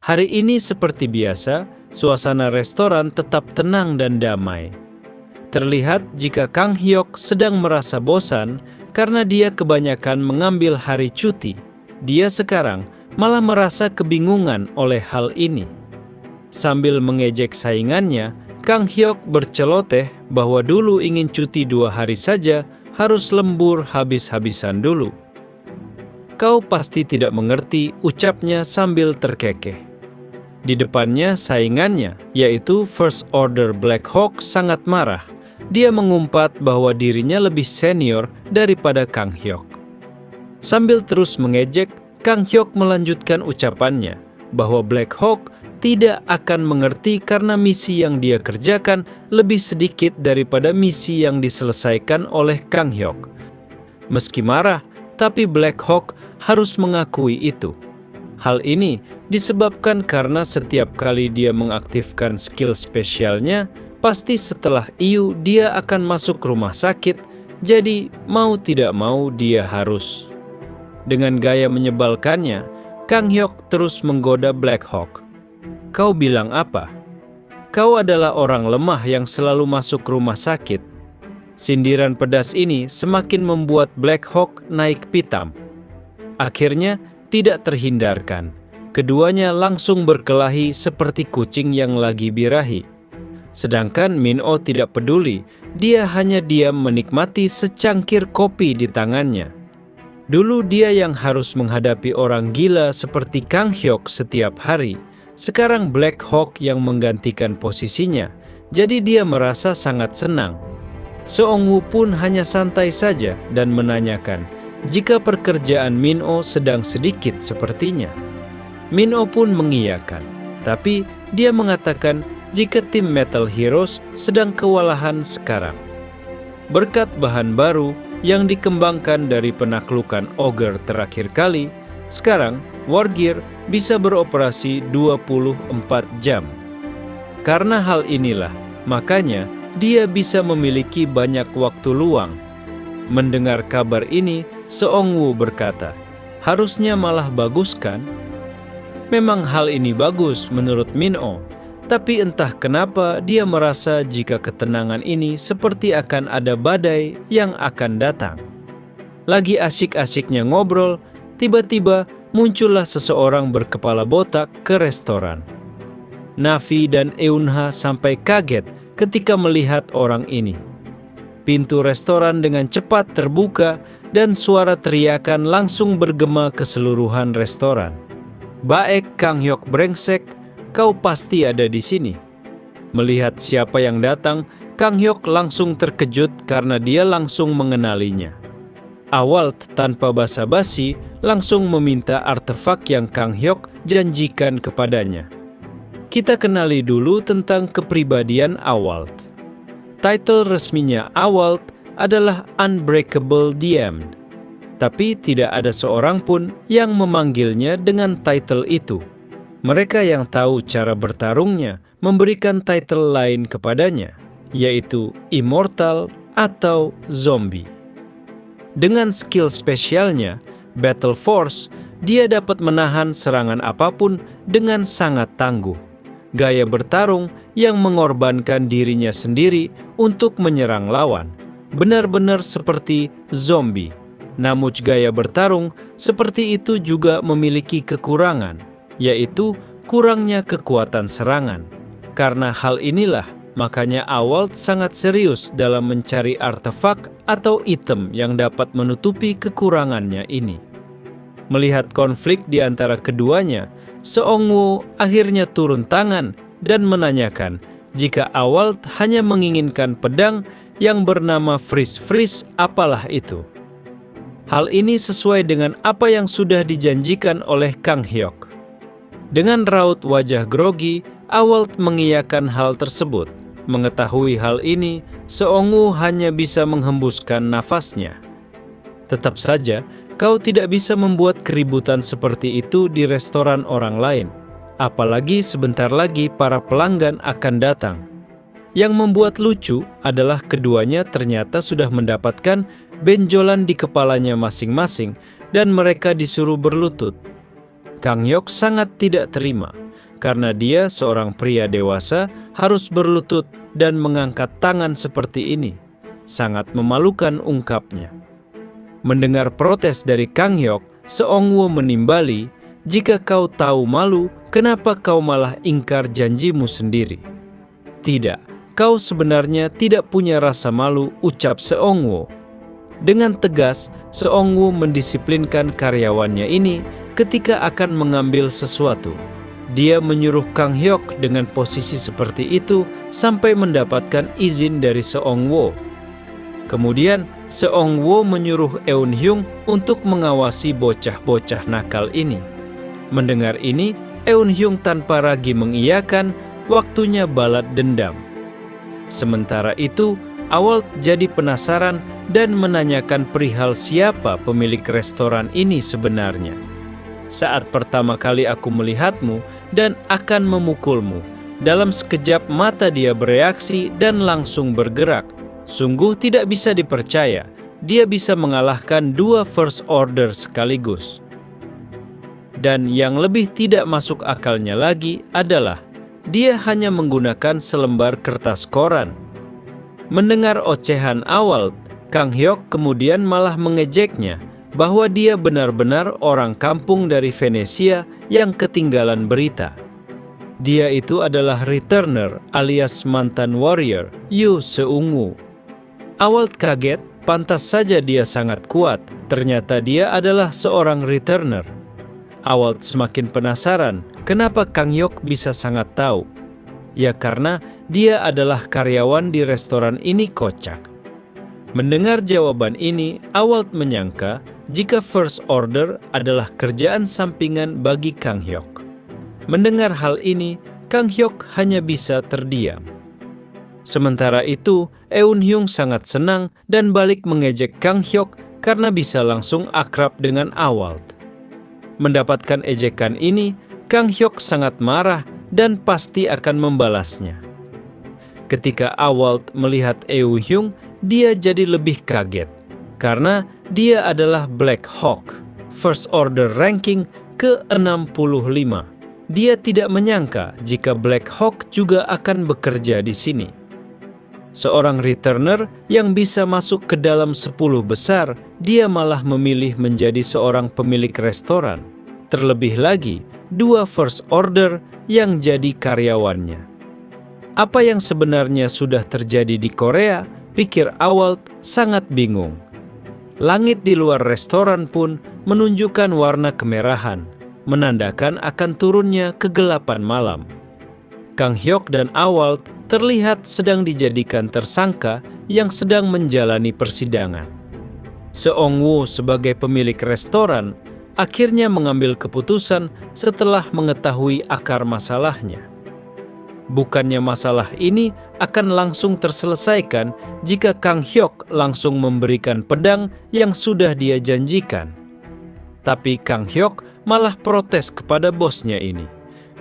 Hari ini seperti biasa, suasana restoran tetap tenang dan damai. Terlihat jika Kang Hyok sedang merasa bosan karena dia kebanyakan mengambil hari cuti. Dia sekarang malah merasa kebingungan oleh hal ini. Sambil mengejek saingannya, Kang Hyok berceloteh bahwa dulu ingin cuti 2 hari saja, harus lembur habis-habisan dulu. Kau pasti tidak mengerti, ucapnya sambil terkekeh. Di depannya saingannya, yaitu First Order Black Hawk, sangat marah. Dia mengumpat bahwa dirinya lebih senior daripada Kang Hyok. Sambil terus mengejek, Kang Hyok melanjutkan ucapannya bahwa Black Hawk tidak akan mengerti karena misi yang dia kerjakan lebih sedikit daripada misi yang diselesaikan oleh Kang Hyok. Meski marah, tapi Black Hawk harus mengakui itu. Hal ini disebabkan karena setiap kali dia mengaktifkan skill spesialnya, pasti setelah Iu dia akan masuk rumah sakit, jadi mau tidak mau dia harus. Dengan gaya menyebalkannya, Kang Hyok terus menggoda Black Hawk. Kau bilang apa? Kau adalah orang lemah yang selalu masuk rumah sakit. Sindiran pedas ini semakin membuat Black Hawk naik pitam. Akhirnya tidak terhindarkan. Keduanya langsung berkelahi seperti kucing yang lagi birahi. Sedangkan Min-oh tidak peduli, dia hanya diam menikmati secangkir kopi di tangannya. Dulu dia yang harus menghadapi orang gila seperti Kang Hyok setiap hari. Sekarang Black Hawk yang menggantikan posisinya, jadi dia merasa sangat senang. Seong-woo pun hanya santai saja dan menanyakan jika pekerjaan Min-oh sedang sedikit sepertinya. Min-oh pun mengiyakan, tapi dia mengatakan jika tim Metal Heroes sedang kewalahan sekarang. Berkat bahan baru yang dikembangkan dari penaklukan Ogre terakhir kali, sekarang War Gear bisa beroperasi 24 jam. Karena hal inilah, makanya dia bisa memiliki banyak waktu luang. Mendengar kabar ini, Seong-woo berkata, harusnya malah bagus kan? Memang hal ini bagus menurut Min-oh, tapi entah kenapa dia merasa jika ketenangan ini seperti akan ada badai yang akan datang. Lagi asyik-asyiknya ngobrol, tiba-tiba muncullah seseorang berkepala botak ke restoran. Navi dan Eunha sampai kaget ketika melihat orang ini. Pintu restoran dengan cepat terbuka dan suara teriakan langsung bergema ke seluruhan restoran. Baek Kang Hyok brengsek, kau pasti ada di sini. Melihat siapa yang datang, Kang Hyok langsung terkejut karena dia langsung mengenalinya. Awalt tanpa basa-basi langsung meminta artefak yang Kang Hyok janjikan kepadanya. Kita kenali dulu tentang kepribadian Awalt. Title resminya Awalt adalah Unbreakable Diamond, tapi tidak ada seorang pun yang memanggilnya dengan title itu. Mereka yang tahu cara bertarungnya memberikan title lain kepadanya, yaitu Immortal atau Zombie. Dengan skill spesialnya, Battle Force, dia dapat menahan serangan apapun dengan sangat tangguh. Gaya bertarung yang mengorbankan dirinya sendiri untuk menyerang lawan. Benar-benar seperti zombie. Namun gaya bertarung seperti itu juga memiliki kekurangan, yaitu kurangnya kekuatan serangan. Karena hal inilah, makanya Awalt sangat serius dalam mencari artefak atau item yang dapat menutupi kekurangannya ini. Melihat konflik di antara keduanya, Seong-woo akhirnya turun tangan dan menanyakan jika Awalt hanya menginginkan pedang yang bernama Freeze, apalah itu. Hal ini sesuai dengan apa yang sudah dijanjikan oleh Kang Hyok. Dengan raut wajah grogi, Awalt mengiyakan hal tersebut. Mengetahui hal ini, Seong-woo hanya bisa menghembuskan nafasnya. Tetap saja, kau tidak bisa membuat keributan seperti itu di restoran orang lain. Apalagi sebentar lagi para pelanggan akan datang. Yang membuat lucu adalah keduanya ternyata sudah mendapatkan benjolan di kepalanya masing-masing dan mereka disuruh berlutut. Kang Hyok sangat tidak terima. karena dia seorang pria dewasa harus berlutut dan mengangkat tangan seperti ini. Sangat memalukan, ungkapnya. Mendengar protes dari Kang Hyok, Seongwoo menimbali, "Jika kau tahu malu, kenapa kau malah ingkar janjimu sendiri?" "Tidak, kau sebenarnya tidak punya rasa malu," ucap Seongwoo. Dengan tegas, Seongwoo mendisiplinkan karyawannya ini ketika akan mengambil sesuatu. Dia menyuruh Kang Hyok dengan posisi seperti itu sampai mendapatkan izin dari Seongwoo. Kemudian, Seongwoo menyuruh Eun Hyung untuk mengawasi bocah-bocah nakal ini. Mendengar ini, Eun Hyung tanpa ragu mengiyakan, waktunya balas dendam. Sementara itu, Awalt jadi penasaran dan menanyakan perihal siapa pemilik restoran ini sebenarnya. "Saat pertama kali aku melihatmu dan akan memukulmu." Dalam sekejap mata dia bereaksi dan langsung bergerak. Sungguh tidak bisa dipercaya, dia bisa mengalahkan 2 First Order sekaligus. Dan yang lebih tidak masuk akalnya lagi adalah dia hanya menggunakan selembar kertas koran. Mendengar ocehan Awalt, Kang Hyok kemudian malah mengejeknya bahwa dia benar-benar orang kampung dari Venesia yang ketinggalan berita. Dia itu adalah returner alias mantan warrior Yu Seungwoo. Awalt kaget, pantas saja dia sangat kuat, ternyata dia adalah seorang returner. Awalt semakin penasaran kenapa Kang Hyok bisa sangat tahu. Ya karena dia adalah karyawan di restoran ini, kocak. Mendengar jawaban ini, Awalt menyangka jika First Order adalah kerjaan sampingan bagi Kang Hyok. Mendengar hal ini, Kang Hyok hanya bisa terdiam. Sementara itu, Eun Hyung sangat senang dan balik mengejek Kang Hyok karena bisa langsung akrab dengan Awalt. Mendapatkan ejekan ini, Kang Hyok sangat marah dan pasti akan membalasnya. Ketika Awalt melihat Eun Hyung, dia jadi lebih kaget karena dia adalah Black Hawk, First Order ranking ke-65. Dia tidak menyangka jika Black Hawk juga akan bekerja di sini. Seorang returner yang bisa masuk ke dalam 10 besar, dia malah memilih menjadi seorang pemilik restoran. Terlebih lagi, 2 First Order yang jadi karyawannya. Apa yang sebenarnya sudah terjadi di Korea, pikir Awalt sangat bingung. Langit di luar restoran pun menunjukkan warna kemerahan, menandakan akan turunnya kegelapan malam. Kang Hyok dan Awalt terlihat sedang dijadikan tersangka yang sedang menjalani persidangan. Seongwoo sebagai pemilik restoran akhirnya mengambil keputusan setelah mengetahui akar masalahnya. Bukannya masalah ini akan langsung terselesaikan jika Kang Hyok langsung memberikan pedang yang sudah dia janjikan. Tapi Kang Hyok malah protes kepada bosnya ini.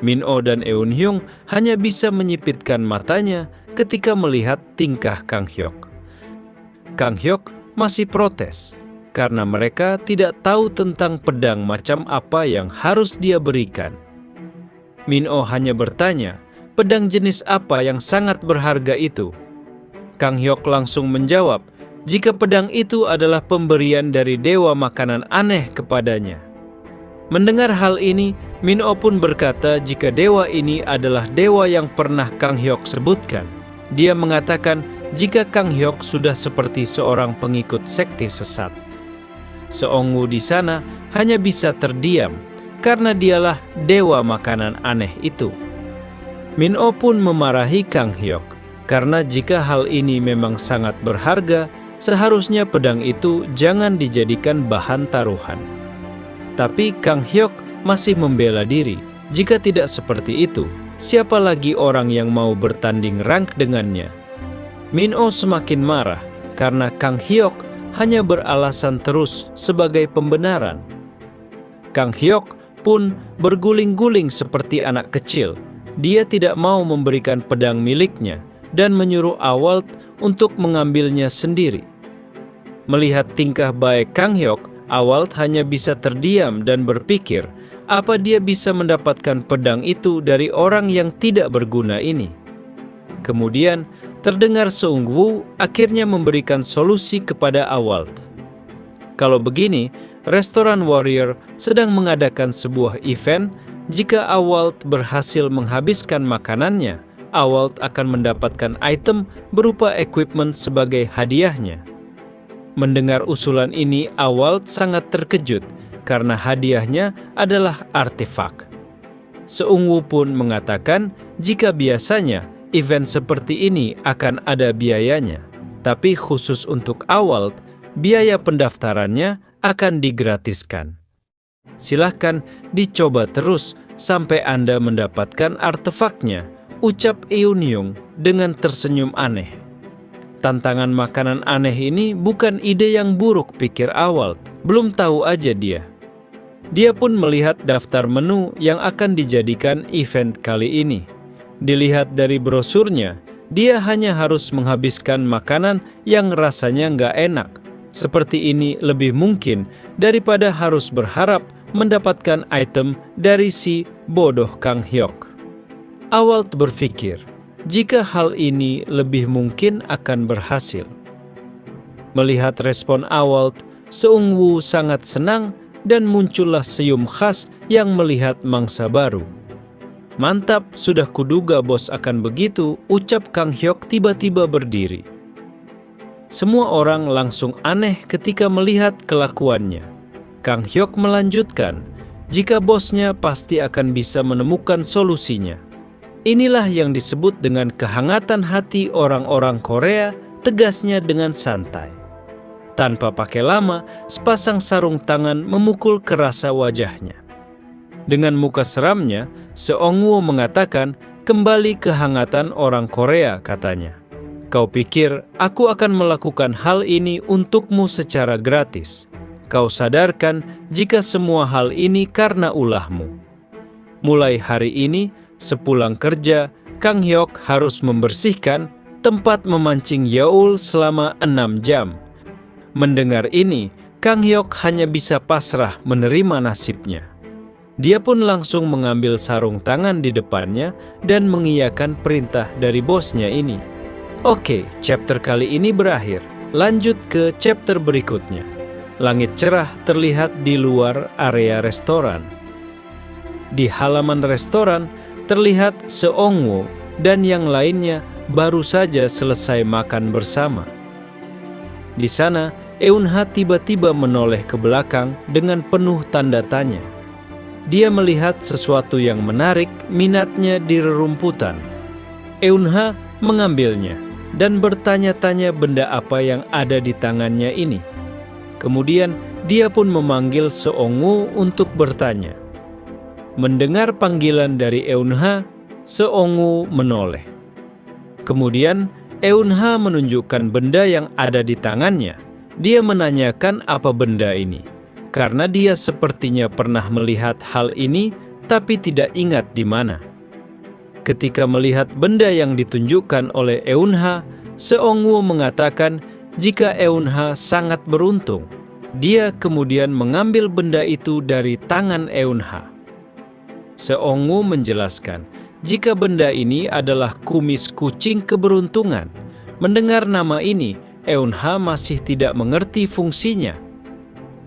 Min-oh dan Eun Hyung hanya bisa menyipitkan matanya ketika melihat tingkah Kang Hyok. Kang Hyok masih protes karena mereka tidak tahu tentang pedang macam apa yang harus dia berikan. Min-oh hanya bertanya, pedang jenis apa yang sangat berharga itu? Kang Hyok langsung menjawab, jika pedang itu adalah pemberian dari dewa makanan aneh kepadanya. Mendengar hal ini, Min-oh pun berkata jika dewa ini adalah dewa yang pernah Kang Hyok sebutkan. Dia mengatakan jika Kang Hyok sudah seperti seorang pengikut sekte sesat. Seongwoo di sana hanya bisa terdiam karena dialah dewa makanan aneh itu. Min-oh pun memarahi Kang Hyok karena jika hal ini memang sangat berharga, seharusnya pedang itu jangan dijadikan bahan taruhan. Tapi Kang Hyok masih membela diri. Jika tidak seperti itu, siapa lagi orang yang mau bertanding rank dengannya? Min-oh semakin marah karena Kang Hyok hanya beralasan terus sebagai pembenaran. Kang Hyok pun berguling-guling seperti anak kecil. Dia tidak mau memberikan pedang miliknya dan menyuruh Awalt untuk mengambilnya sendiri. Melihat tingkah baik Kang Hyok, Awalt hanya bisa terdiam dan berpikir, apa dia bisa mendapatkan pedang itu dari orang yang tidak berguna ini? Kemudian, terdengar Seung Woo akhirnya memberikan solusi kepada Awalt. Kalau begini, restoran Warrior sedang mengadakan sebuah event. Jika Awalt berhasil menghabiskan makanannya, Awalt akan mendapatkan item berupa equipment sebagai hadiahnya. Mendengar usulan ini, Awalt sangat terkejut karena hadiahnya adalah artefak. Seung Woo pun mengatakan jika biasanya event seperti ini akan ada biayanya, tapi khusus untuk Awalt, biaya pendaftarannya akan digratiskan. Silahkan dicoba terus sampai Anda mendapatkan artefaknya, ucap Eun-hyung dengan tersenyum aneh. Tantangan makanan aneh ini bukan ide yang buruk, pikir Awalt. Belum tahu aja dia. Dia pun melihat daftar menu yang akan dijadikan event kali ini. Dilihat dari brosurnya, dia hanya harus menghabiskan makanan yang rasanya nggak enak. Seperti ini lebih mungkin daripada harus berharap mendapatkan item dari si bodoh Kang Hyok. Awalt berpikir, jika hal ini lebih mungkin akan berhasil. Melihat respon Awalt, Seung Woo sangat senang dan muncullah senyum khas yang melihat mangsa baru. Mantap, sudah kuduga bos akan begitu, ucap Kang Hyok tiba-tiba berdiri. Semua orang langsung aneh ketika melihat kelakuannya. Kang Hyok melanjutkan, jika bosnya pasti akan bisa menemukan solusinya. Inilah yang disebut dengan kehangatan hati orang-orang Korea, tegasnya dengan santai. Tanpa pakai lama, sepasang sarung tangan memukul kerasa wajahnya. Dengan muka seramnya, Seung Woo mengatakan, kembali kehangatan orang Korea, katanya. Kau pikir aku akan melakukan hal ini untukmu secara gratis? Kau sadarkan jika semua hal ini karena ulahmu. Mulai hari ini, sepulang kerja, Kang Hyok harus membersihkan tempat memancing yaul selama 6 jam. Mendengar ini, Kang Hyok hanya bisa pasrah menerima nasibnya. Dia pun langsung mengambil sarung tangan di depannya dan mengiyakan perintah dari bosnya ini. Oke, chapter kali ini berakhir. Lanjut ke chapter berikutnya. Langit cerah terlihat di luar area restoran. Di halaman restoran, terlihat Seung Woo dan yang lainnya baru saja selesai makan bersama. Di sana, Eun-ha tiba-tiba menoleh ke belakang dengan penuh tanda tanya. Dia melihat sesuatu yang menarik minatnya di rerumputan. Eun-ha mengambilnya dan bertanya-tanya benda apa yang ada di tangannya ini. Kemudian dia pun memanggil Seung Woo untuk bertanya. Mendengar panggilan dari Eun-ha, Seung Woo menoleh. Kemudian Eun-ha menunjukkan benda yang ada di tangannya. Dia menanyakan apa benda ini, karena dia sepertinya pernah melihat hal ini tapi tidak ingat di mana. Ketika melihat benda yang ditunjukkan oleh Eun-ha, Seung Woo mengatakan jika Eun-ha sangat beruntung. Dia kemudian mengambil benda itu dari tangan Eun-ha. Seung Woo menjelaskan jika benda ini adalah kumis kucing keberuntungan. Mendengar nama ini, Eun-ha masih tidak mengerti fungsinya.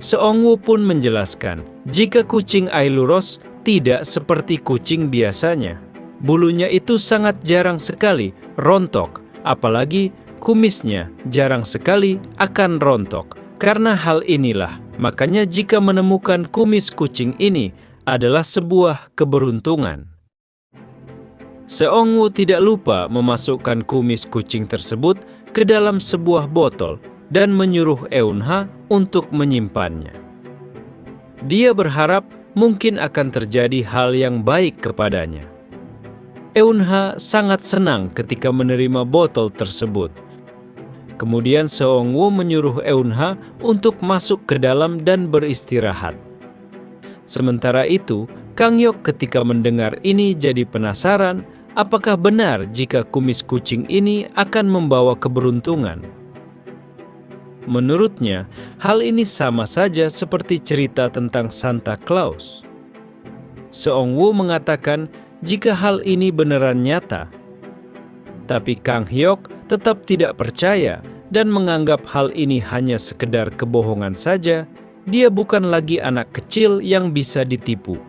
Seung Woo pun menjelaskan jika kucing Ailuros tidak seperti kucing biasanya. Bulunya itu sangat jarang sekali rontok, apalagi kumisnya jarang sekali akan rontok. Karena hal inilah, makanya jika menemukan kumis kucing ini adalah sebuah keberuntungan. Seung Woo tidak lupa memasukkan kumis kucing tersebut ke dalam sebuah botol dan menyuruh Eun-ha untuk menyimpannya. Dia berharap mungkin akan terjadi hal yang baik kepadanya. Eun-ha sangat senang ketika menerima botol tersebut. Kemudian Seung Woo menyuruh Eun-ha untuk masuk ke dalam dan beristirahat. Sementara itu, Kang Hyok ketika mendengar ini jadi penasaran apakah benar jika kumis kucing ini akan membawa keberuntungan. Menurutnya, hal ini sama saja seperti cerita tentang Santa Claus. Seongwoo mengatakan jika hal ini beneran nyata. Tapi Kang Hyok tetap tidak percaya dan menganggap hal ini hanya sekedar kebohongan saja. Dia bukan lagi anak kecil yang bisa ditipu.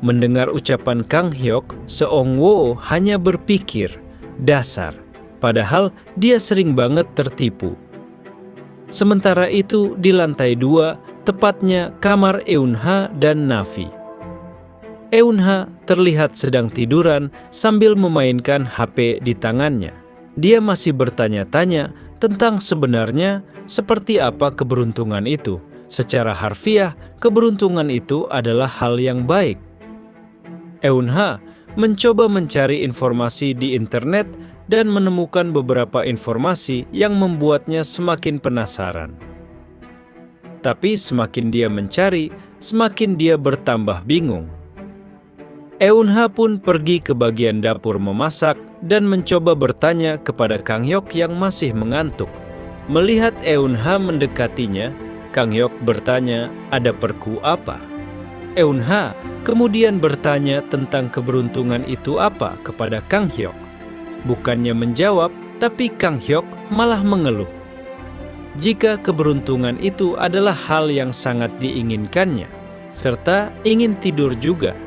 Mendengar ucapan Kang Hyok, Seongwoo hanya berpikir, dasar. Padahal dia sering banget tertipu. Sementara itu di lantai 2, tepatnya kamar Eun-ha dan Navi. Eun-ha terlihat sedang tiduran sambil memainkan HP di tangannya. Dia masih bertanya-tanya tentang sebenarnya seperti apa keberuntungan itu. Secara harfiah, keberuntungan itu adalah hal yang baik. Eun-ha mencoba mencari informasi di internet dan menemukan beberapa informasi yang membuatnya semakin penasaran. Tapi semakin dia mencari, semakin dia bertambah bingung. Eun-ha pun pergi ke bagian dapur memasak dan mencoba bertanya kepada Kang Hyok yang masih mengantuk. Melihat Eun-ha mendekatinya, Kang Hyok bertanya, ada perku apa? Eun-ha kemudian bertanya tentang keberuntungan itu apa kepada Kang Hyok. Bukannya menjawab, tapi Kang Hyok malah mengeluh. Jika keberuntungan itu adalah hal yang sangat diinginkannya, serta ingin tidur juga.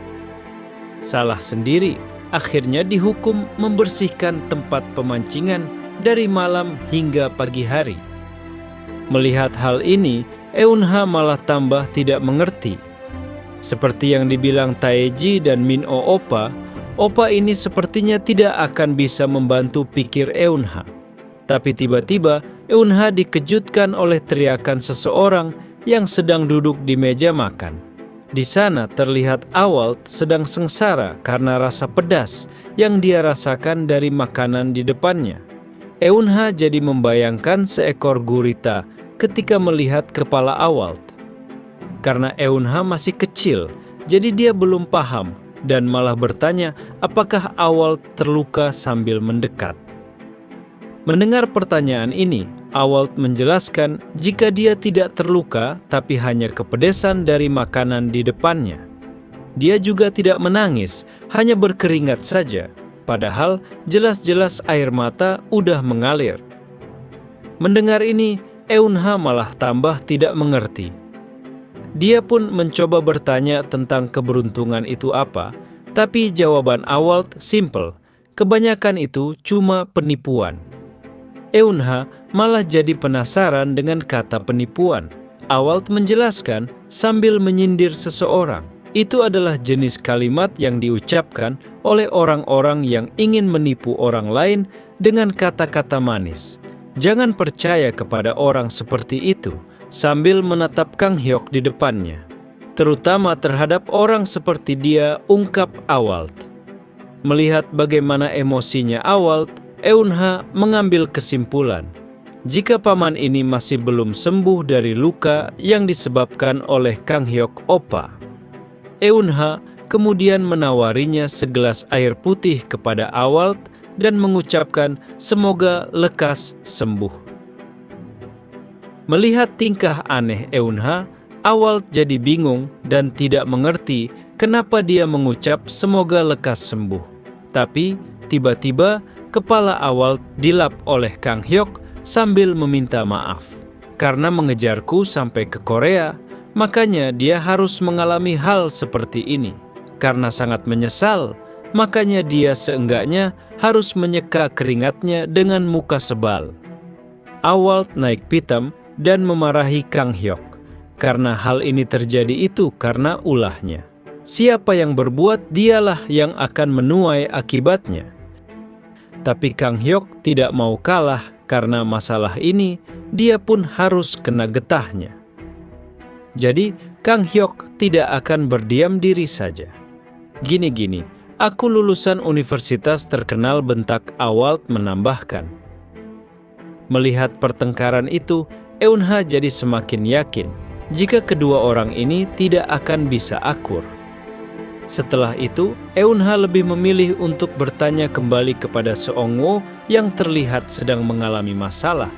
Salah sendiri, akhirnya dihukum membersihkan tempat pemancingan dari malam hingga pagi hari. Melihat hal ini, Eun-ha malah tambah tidak mengerti. Seperti yang dibilang Taeji dan Min-oh Oppa, Oppa ini sepertinya tidak akan bisa membantu pikir Eun-ha. Tapi tiba-tiba Eun-ha dikejutkan oleh teriakan seseorang yang sedang duduk di meja makan. Di sana terlihat Awalt sedang sengsara karena rasa pedas yang dia rasakan dari makanan di depannya. Eun-ha jadi membayangkan seekor gurita ketika melihat kepala Awalt. Karena Eun-ha masih kecil, jadi dia belum paham dan malah bertanya apakah Awalt terluka sambil mendekat. Mendengar pertanyaan ini, Awalt menjelaskan jika dia tidak terluka tapi hanya kepedesan dari makanan di depannya. Dia juga tidak menangis, hanya berkeringat saja, padahal jelas-jelas air mata udah mengalir. Mendengar ini, Eun-ha malah tambah tidak mengerti. Dia pun mencoba bertanya tentang keberuntungan itu apa, tapi jawaban Awalt simple, kebanyakan itu cuma penipuan. Eun-ha malah jadi penasaran dengan kata penipuan. Awalt menjelaskan sambil menyindir seseorang. Itu adalah jenis kalimat yang diucapkan oleh orang-orang yang ingin menipu orang lain dengan kata-kata manis. Jangan percaya kepada orang seperti itu, sambil menatap Kang Hyok di depannya. Terutama terhadap orang seperti dia, ungkap Awalt. Melihat bagaimana emosinya Awalt, Eun-ha mengambil kesimpulan. Jika paman ini masih belum sembuh dari luka yang disebabkan oleh Kang Hyok Oppa. Eun-ha kemudian menawarinya segelas air putih kepada Awalt dan mengucapkan semoga lekas sembuh. Melihat tingkah aneh Eun-ha, Awalt jadi bingung dan tidak mengerti kenapa dia mengucap semoga lekas sembuh. Tapi tiba-tiba kepala Awalt dilap oleh Kang Hyok sambil meminta maaf. Karena mengejarku sampai ke Korea, makanya dia harus mengalami hal seperti ini. Karena sangat menyesal, makanya dia seenggaknya harus menyeka keringatnya dengan muka sebal. Awalt naik pitam dan memarahi Kang Hyok. Karena hal ini terjadi itu karena ulahnya. Siapa yang berbuat, dialah yang akan menuai akibatnya. Tapi Kang Hyok tidak mau kalah karena masalah ini dia pun harus kena getahnya. Jadi Kang Hyok tidak akan berdiam diri saja. Gini-gini, aku lulusan universitas terkenal, bentak Awalt menambahkan. Melihat pertengkaran itu, Eun-ha jadi semakin yakin jika kedua orang ini tidak akan bisa akur. Setelah itu, Eun-ha lebih memilih untuk bertanya kembali kepada Seongwoo yang terlihat sedang mengalami masalah.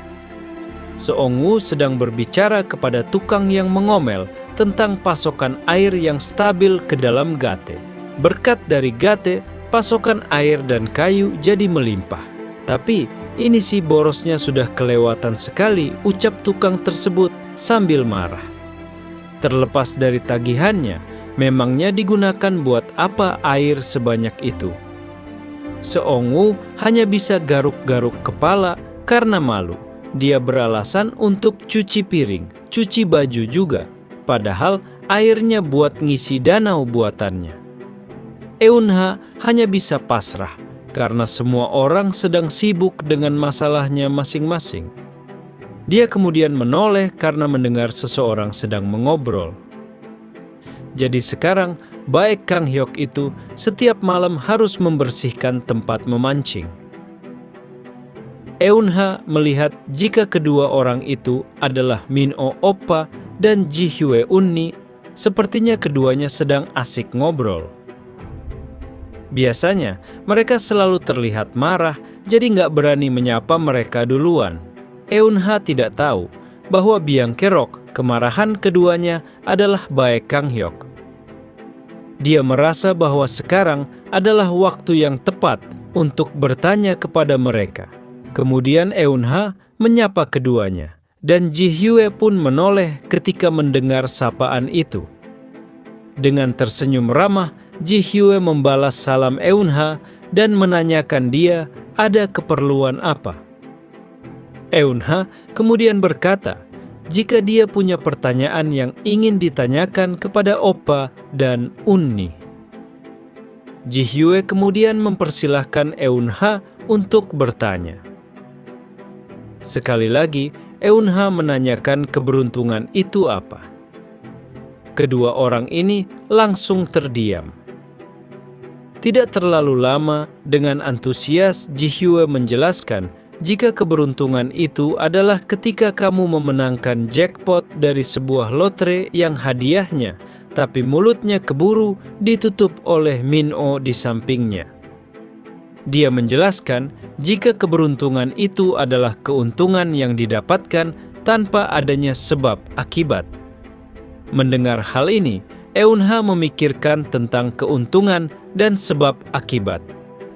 Seongwoo sedang berbicara kepada tukang yang mengomel tentang pasokan air yang stabil ke dalam Gate. Berkat dari Gate, pasokan air dan kayu jadi melimpah. Tapi ini sih borosnya sudah kelewatan sekali, ucap tukang tersebut sambil marah. Terlepas dari tagihannya, memangnya digunakan buat apa air sebanyak itu? Seongwoo hanya bisa garuk-garuk kepala karena malu. Dia beralasan untuk cuci piring, cuci baju juga, padahal airnya buat ngisi danau buatannya. Eun-ha hanya bisa pasrah karena semua orang sedang sibuk dengan masalahnya masing-masing. Dia kemudian menoleh karena mendengar seseorang sedang mengobrol. Jadi sekarang, baik Kang Hyok itu setiap malam harus membersihkan tempat memancing. Eun-ha melihat jika kedua orang itu adalah Min-oh Oppa dan Ji-hye Unni, sepertinya keduanya sedang asik ngobrol. Biasanya mereka selalu terlihat marah, jadi nggak berani menyapa mereka duluan. Eun-ha tidak tahu bahwa Byung Kerok, kemarahan keduanya adalah baik Kang Hyok. Dia merasa bahwa sekarang adalah waktu yang tepat untuk bertanya kepada mereka. Kemudian Eun-ha menyapa keduanya, dan Ji-hye pun menoleh ketika mendengar sapaan itu. Dengan tersenyum ramah, Ji-hye membalas salam Eun-ha dan menanyakan dia ada keperluan apa. Eun-ha kemudian berkata, jika dia punya pertanyaan yang ingin ditanyakan kepada Oppa dan Unni. Ji-hye kemudian mempersilahkan Eun-ha untuk bertanya. Sekali lagi, Eun-ha menanyakan keberuntungan itu apa. Kedua orang ini langsung terdiam. Tidak terlalu lama, dengan antusias Ji-hye menjelaskan jika keberuntungan itu adalah ketika kamu memenangkan jackpot dari sebuah lotre yang hadiahnya, tapi mulutnya keburu ditutup oleh Min-oh di sampingnya. Dia menjelaskan jika keberuntungan itu adalah keuntungan yang didapatkan tanpa adanya sebab akibat. Mendengar hal ini, Eun-ha memikirkan tentang keuntungan dan sebab akibat.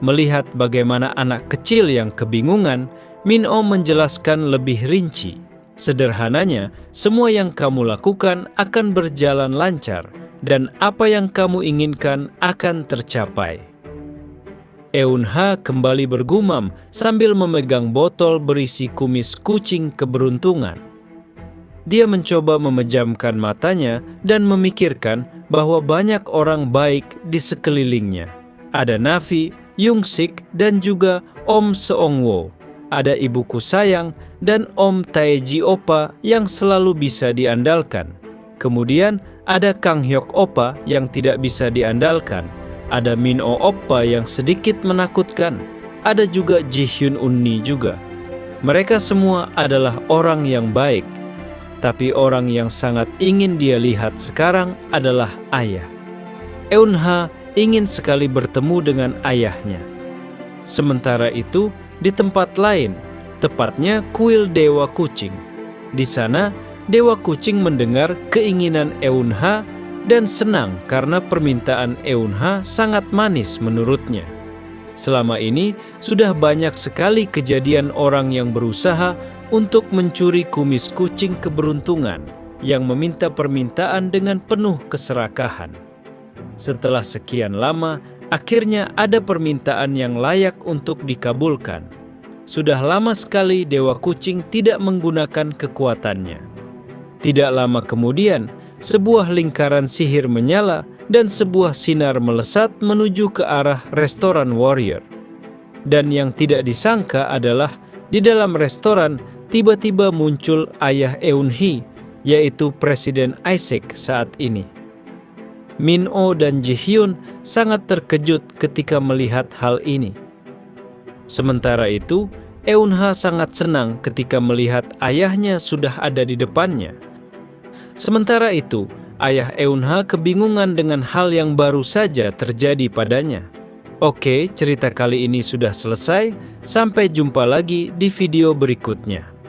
Melihat bagaimana anak kecil yang kebingungan, Min-oh menjelaskan lebih rinci. Sederhananya, semua yang kamu lakukan akan berjalan lancar dan apa yang kamu inginkan akan tercapai. Eun-ha kembali bergumam sambil memegang botol berisi kumis kucing keberuntungan. Dia mencoba memejamkan matanya dan memikirkan bahwa banyak orang baik di sekelilingnya. Ada Navi, Young-sik, dan juga Om Seongwoo. Ada ibuku sayang dan Om Taeji Oppa yang selalu bisa diandalkan. Kemudian ada Kang Hyok Oppa yang tidak bisa diandalkan. Ada Min-oh Oppa yang sedikit menakutkan. Ada juga Ji-hyun Unni juga. Mereka semua adalah orang yang baik. Tapi orang yang sangat ingin dia lihat sekarang adalah ayah. Eun-ha ingin sekali bertemu dengan ayahnya. Sementara itu, di tempat lain, tepatnya kuil Dewa Kucing. Di sana, Dewa Kucing mendengar keinginan Eun-ha dan senang karena permintaan Eun-ha sangat manis menurutnya. Selama ini, sudah banyak sekali kejadian orang yang berusaha untuk mencuri kumis kucing keberuntungan yang meminta permintaan dengan penuh keserakahan. Setelah sekian lama, akhirnya ada permintaan yang layak untuk dikabulkan. Sudah lama sekali Dewa Kucing tidak menggunakan kekuatannya. Tidak lama kemudian, sebuah lingkaran sihir menyala dan sebuah sinar melesat menuju ke arah restoran Warrior. Dan yang tidak disangka adalah di dalam restoran tiba-tiba muncul ayah Eun-hee, yaitu Presiden Isaac saat ini. Min-oh dan Ji-hyun sangat terkejut ketika melihat hal ini. Sementara itu, Eun-ha sangat senang ketika melihat ayahnya sudah ada di depannya. Sementara itu, ayah Eun-ha kebingungan dengan hal yang baru saja terjadi padanya. Oke, cerita kali ini sudah selesai. Sampai jumpa lagi di video berikutnya.